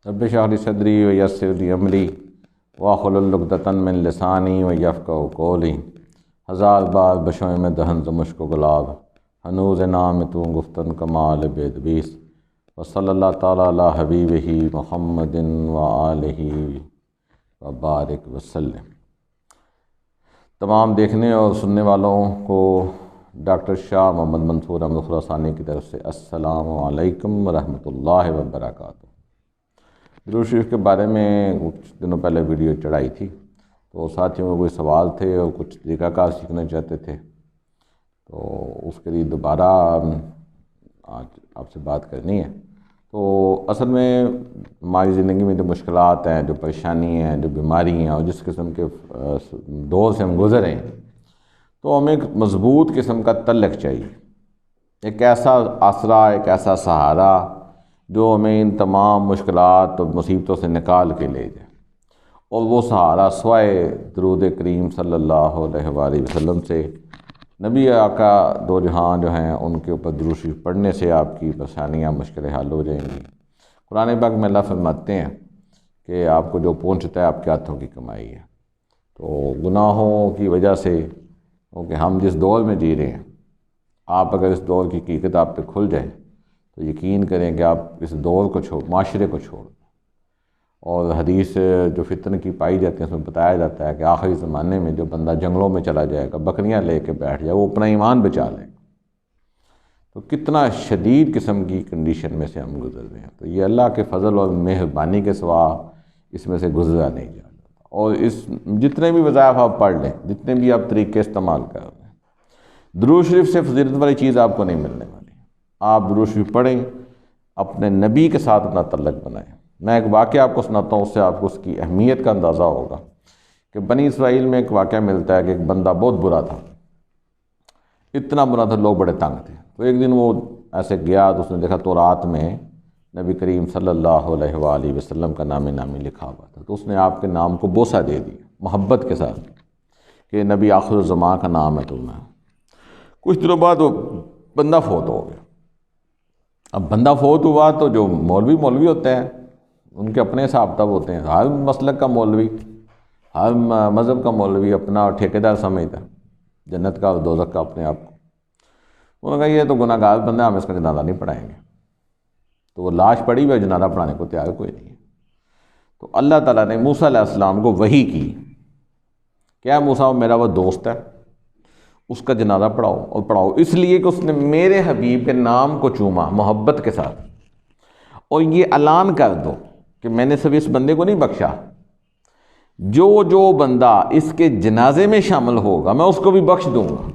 رب اشرح لی صدری ویسر لی امری واحلل عقدۃ من لسانی یفقہوا قولی۔ ہزار بار بشویں میں دہن ز مشک و گلاب، ہنوز نام تو گفتن کمال بےدبیس۔ وصلی اللہ تعالیٰ علی حبیبہ محمد وآلہ وبارک وسلم۔ تمام دیکھنے اور سننے والوں کو ڈاکٹر شاہ محمد منصور احمد خراسانی کی طرف سے السلام علیکم ورحمۃ اللہ وبرکاتہ۔ درود شریف کے بارے میں کچھ دنوں پہلے ویڈیو چڑھائی تھی، تو ساتھیوں کو کوئی سوال تھے اور کچھ طریقہ کار سیکھنا چاہتے تھے، تو اس کے لیے دوبارہ آج آپ سے بات کرنی ہے۔ تو اصل میں ہماری زندگی میں جو مشکلات ہیں، جو پریشانی ہیں، جو بیماری ہیں اور جس قسم کے دور سے ہم گزرے ہیں، تو ہمیں ایک مضبوط قسم کا تعلق چاہیے، ایک ایسا آسرا، ایک ایسا سہارا جو ہمیں ان تمام مشکلات اور مصیبتوں سے نکال کے لے جائے۔ اور وہ سہارا سوائے درود کریم صلی اللہ علیہ وآلہ وسلم سے، نبی آقا دو جہاں جو ہیں ان کے اوپر درود شریف پڑھنے سے آپ کی پریشانیاں مشکلیں حل ہو جائیں گی۔ قرآن پاک میں اللہ فرماتے ہیں کہ آپ کو جو پہنچتا ہے آپ کے ہاتھوں کی کمائی ہے۔ تو گناہوں کی وجہ سے، کیونکہ ہم جس دور میں جی رہے ہیں، آپ اگر اس دور کی حقیقت آپ پہ کھل جائے تو یقین کریں کہ آپ اس دور کو معاشرے کو چھوڑ دیں۔ اور حدیث جو فتن کی پائی جاتی ہے اس میں بتایا جاتا ہے کہ آخری زمانے میں جو بندہ جنگلوں میں چلا جائے گا، بکریاں لے کے بیٹھ جائے، وہ اپنا ایمان بچا لے گا۔ تو کتنا شدید قسم کی کنڈیشن میں سے ہم گزر رہے ہیں، تو یہ اللہ کے فضل اور مہربانی کے سوا اس میں سے گزرا نہیں جا سکتا۔ اور اس جتنے بھی وظائف آپ پڑھ لیں، جتنے بھی آپ طریقے استعمال کر رہے ہیں، درود شریف سے فضیلت والی چیز آپ کو نہیں ملنے والی۔ آپ درود شریف پڑھیں، اپنے نبی کے ساتھ اپنا تعلق بنائیں۔ میں ایک واقعہ آپ کو سناتا ہوں، اس سے آپ کو اس کی اہمیت کا اندازہ ہوگا کہ بنی اسرائیل میں ایک واقعہ ملتا ہے کہ ایک بندہ بہت برا تھا، اتنا برا تھا لوگ بڑے تنگ تھے۔ تو ایک دن وہ ایسے گیا تو اس نے دیکھا تورات میں نبی کریم صلی اللہ علیہ وآلہ وسلم کا نام نامی لکھا ہوا تھا، تو اس نے آپ کے نام کو بوسہ دے دیا محبت کے ساتھ کہ نبی آخر الزمان کا نام ہے تمہیں۔ کچھ دنوں بعد وہ بندہ فوت ہو گیا۔ اب بندہ فوت ہوا تو جو مولوی ہوتے ہیں ان کے اپنے حساب کتاب ہوتے ہیں، ہر مسلک کا مولوی، ہر مذہب کا مولوی اپنا ٹھیکیدار سمجھتا ہے، جنت کا اور دوزخ کا اپنے آپ کو۔ انہوں نے کہا یہ تو گناہ گار بندہ ہے، ہم اس کا جنازہ نہیں پڑھائیں گے۔ تو وہ لاش پڑی ہوئی، جنازہ پڑھانے کو تیار کوئی نہیں ہے۔ تو اللہ تعالیٰ نے موسیٰ علیہ السلام کو وحی کی، کیا موسیٰ میرا وہ دوست ہے، اس کا جنازہ پڑھاؤ، اور پڑھاؤ اس لیے کہ اس نے میرے حبیب کے نام کو چوما محبت کے ساتھ، اور یہ اعلان کر دو کہ میں نے صرف اس بندے کو نہیں بخشا، جو بندہ اس کے جنازے میں شامل ہوگا میں اس کو بھی بخش دوں گا۔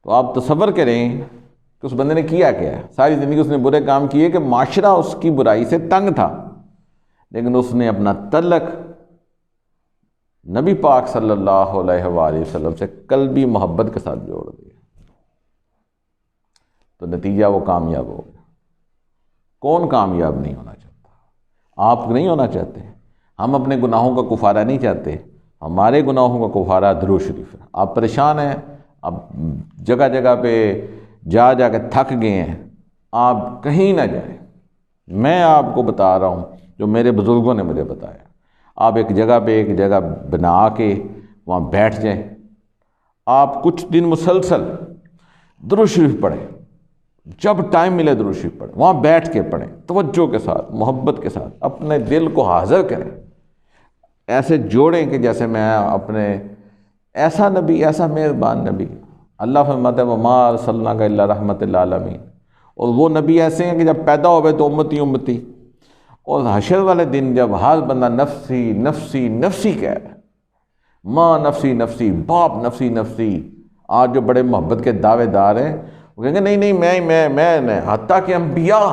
تو آپ تصور کریں کہ اس بندے نے کیا ہے، ساری زندگی اس نے برے کام کیے کہ معاشرہ اس کی برائی سے تنگ تھا، لیکن اس نے اپنا تعلق نبی پاک صلی اللہ علیہ وآلہ وسلم سے قلبی محبت کے ساتھ جوڑ دیا، تو نتیجہ وہ کامیاب ہو گیا۔ کون کامیاب نہیں ہونا چاہتا؟ آپ نہیں ہونا چاہتے؟ ہم اپنے گناہوں کا کفارہ نہیں چاہتے، ہمارے گناہوں کا کفارہ درود شریف ہے۔ آپ پریشان ہیں، اب جگہ جگہ پہ جا کے تھک گئے ہیں، آپ کہیں نہ جائیں، میں آپ کو بتا رہا ہوں جو میرے بزرگوں نے مجھے بتایا۔ آپ ایک جگہ بنا کے وہاں بیٹھ جائیں، آپ کچھ دن مسلسل درود شریف پڑھیں، جب ٹائم ملے درود شریف پڑھیں، وہاں بیٹھ کے پڑھیں، توجہ کے ساتھ، محبت کے ساتھ، اپنے دل کو حاضر کریں، ایسے جوڑیں کہ جیسے میں اپنے ایسا نبی، ایسا مہربان نبی، اللہ فرماتا ہے وَمَا أَرْسَلْنَاكَ إِلَّا رَحْمَةً لِّلْعَالَمِينَ، اور وہ نبی ایسے ہیں کہ جب پیدا ہوئے تو امتی امتی، اور حشر والے دن جب ہر بندہ نفسی نفسی نفسی کہہ رہا ہے، ماں نفسی نفسی، باپ نفسی نفسی، آج جو بڑے محبت کے دعوے دار ہیں وہ کہیں گے نہیں میں حتیٰ کہ انبیاء،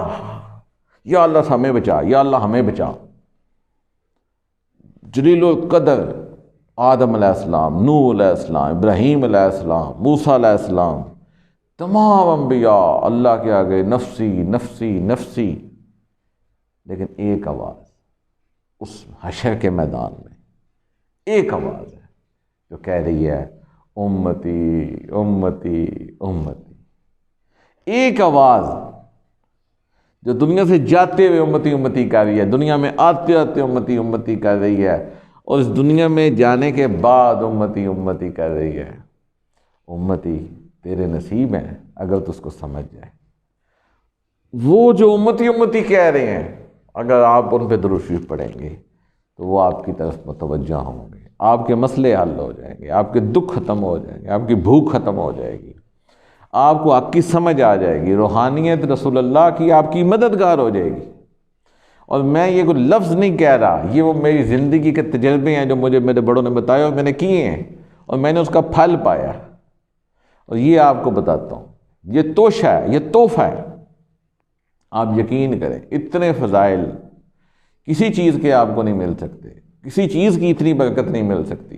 یا اللہ ہمیں بچا، یا اللہ ہمیں بچا۔ جلیل القدر آدم علیہ السلام، نوح علیہ السلام، ابراہیم علیہ السلام، موسیٰ علیہ السلام، تمام انبیاء اللہ کے آگے نفسی نفسی نفسی، لیکن ایک آواز اس حشر کے میدان میں، ایک آواز ہے جو کہہ رہی ہے امتی امتی امتی، ایک آواز جو دنیا سے جاتے ہوئے امتی امتی کر رہی ہے، دنیا میں آتے آتے امتی امتی کر رہی ہے، اور اس دنیا میں جانے کے بعد امتی امتی کر رہی ہے۔ امتی تیرے نصیب ہیں اگر تو اس کو سمجھ جائے۔ وہ جو امتی امتی کہہ رہے ہیں، اگر آپ ان پہ درود شریف پڑھیں گے تو وہ آپ کی طرف متوجہ ہوں گے، آپ کے مسئلے حل ہو جائیں گے، آپ کے دکھ ختم ہو جائیں گے، آپ کی بھوک ختم ہو جائے گی، آپ کو حق کی سمجھ آ جائے گی، روحانیت رسول اللہ کی آپ کی مددگار ہو جائے گی۔ اور میں یہ کوئی لفظ نہیں کہہ رہا، یہ وہ میری زندگی کے تجربے ہیں جو مجھے میرے بڑوں نے بتایا اور میں نے کیے ہیں، اور میں نے اس کا پھل پایا، اور یہ آپ کو بتاتا ہوں۔ یہ توشہ ہے، یہ تحفہ ہے، آپ یقین کریں۔ اتنے فضائل کسی چیز کے آپ کو نہیں مل سکتے، کسی چیز کی اتنی برکت نہیں مل سکتی۔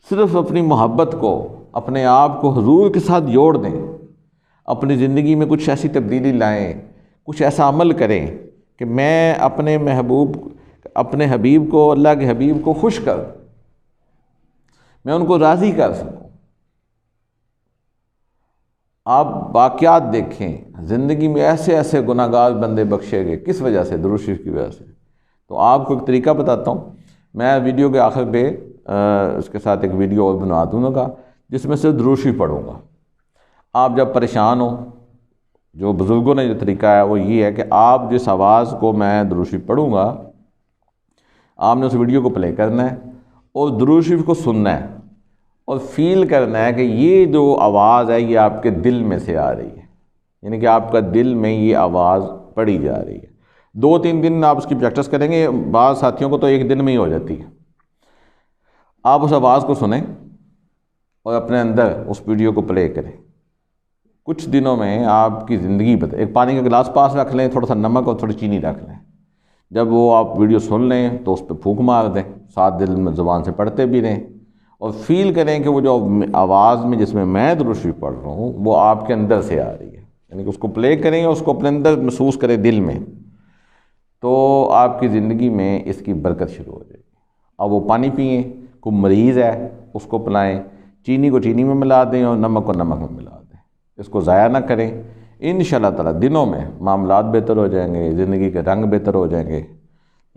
صرف اپنی محبت کو، اپنے آپ کو حضور کے ساتھ جوڑ دیں، اپنی زندگی میں کچھ ایسی تبدیلی لائیں، کچھ ایسا عمل کریں کہ میں اپنے اپنے حبیب کو، اللہ کے حبیب کو خوش کر دوں، میں ان کو راضی کر سکوں۔ آپ واقعات دیکھیں، زندگی میں ایسے ایسے گناہ گار بندے بخشے گئے، کس وجہ سے؟ درود شریف کی وجہ سے۔ تو آپ کو ایک طریقہ بتاتا ہوں، میں ویڈیو کے آخر پہ اس کے ساتھ ایک ویڈیو اور بنا دوں گا جس میں صرف درود شریف پڑھوں گا۔ آپ جب پریشان ہوں، جو بزرگوں نے جو طریقہ ہے وہ یہ ہے کہ آپ جس آواز کو میں درود شریف پڑھوں گا، آپ نے اس ویڈیو کو پلے کرنا ہے اور درود شریف کو سننا ہے اور فیل کرنا ہے کہ یہ جو آواز ہے یہ آپ کے دل میں سے آ رہی ہے، یعنی کہ آپ کا دل میں یہ آواز پڑھی جا رہی ہے۔ 2-3 دن آپ اس کی پریکٹس کریں گے، بعض ساتھیوں کو تو 1 دن میں ہی ہو جاتی ہے۔ آپ اس آواز کو سنیں اور اپنے اندر اس ویڈیو کو پلے کریں۔ کچھ دنوں میں آپ کی زندگی بدل۔ ایک پانی کا گلاس پاس رکھ لیں، تھوڑا سا نمک اور تھوڑی چینی رکھ لیں، جب وہ آپ ویڈیو سن لیں تو اس پہ پھونک مار دیں، ساتھ دل میں زبان سے پڑھتے بھی رہیں، اور فیل کریں کہ وہ جو آواز میں جس میں درود شریف پڑھ رہا ہوں وہ آپ کے اندر سے آ رہی ہے، یعنی کہ اس کو پلے کریں اور اس کو اپنے اندر محسوس کریں دل میں، تو آپ کی زندگی میں اس کی برکت شروع ہو جائے گی۔ اب وہ پانی پئیں، کوئی مریض ہے اس کو پلائیں، چینی کو چینی میں ملا دیں اور نمک کو نمک میں ملا دیں، اس کو ضائع نہ کریں۔ انشاءاللہ تعالیٰ دنوں میں معاملات بہتر ہو جائیں گے، زندگی کے رنگ بہتر ہو جائیں گے۔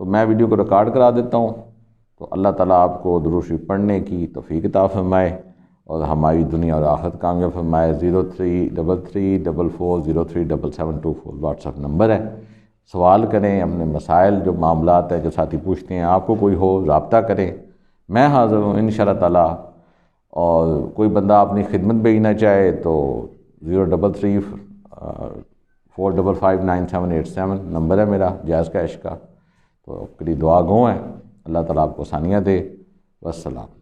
تو میں ویڈیو کو ریکارڈ کرا دیتا ہوں، تو اللہ تعالیٰ آپ کو درود شریف پڑھنے کی توفیق عطا فرمائے اور ہماری دنیا اور آخرت کامیاب فرمائے۔ 033344037724 واٹس ایپ نمبر ہے، سوال کریں، اپنے مسائل جو معاملات ہیں جو ساتھی پوچھتے ہیں، آپ کو کوئی ہو رابطہ کریں، میں حاضر ہوں انشاءاللہ تعالیٰ۔ اور کوئی بندہ اپنی خدمت بھیجنا چاہے تو 03345598787 نمبر ہے میرا جائز کیش کا۔ تو آپ کے لیے دعا گو ہیں، اللہ تعالیٰ آپ کو آسانیاں دے۔ والسلام۔